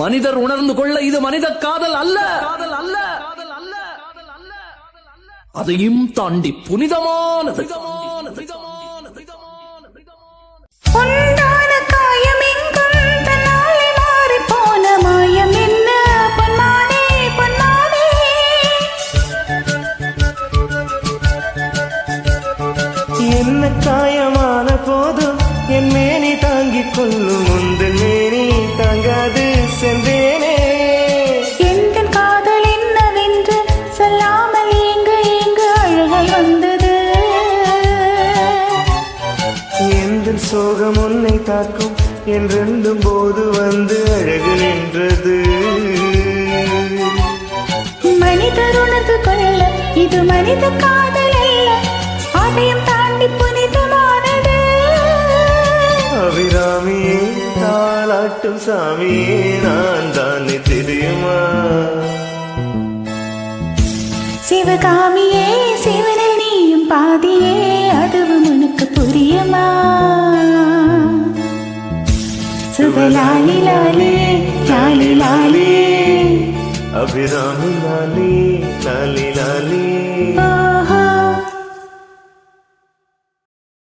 மனிதர் உணர்ந்து கொள்ள இது மனித காதல் அல்ல, அதையும் தாண்டி புனிதமானது. என்ன காயமான போதும் என் மேனி தாங்கிக் கொள்ளும், உந்தன் மேனி தாங்காது சென்றேனே. எந்த காதல் என்னவென்று சொல்லாமல் எங்கு எங்கு அழுகை வந்தது. எந்த சோகம் உன்னை தாக்கும் என்றென்றும் போது வந்து அழகு நின்றது. மனிதர் உணர்ந்து கொள்ள இது மனித காதல் அல்ல, அதையும் தாண்டி புனிதமானது. அபிராமியே தாளாட்டும் சாமியே நான் தானே தெரியுமா? சிவகாமியே சிவனில் நீயும் பாதியே, அதுவும் உனக்கு புரியுமா? சுகலாலி லாலே லாலி லாலே, அபிராமி லாலே லாலி லாலே.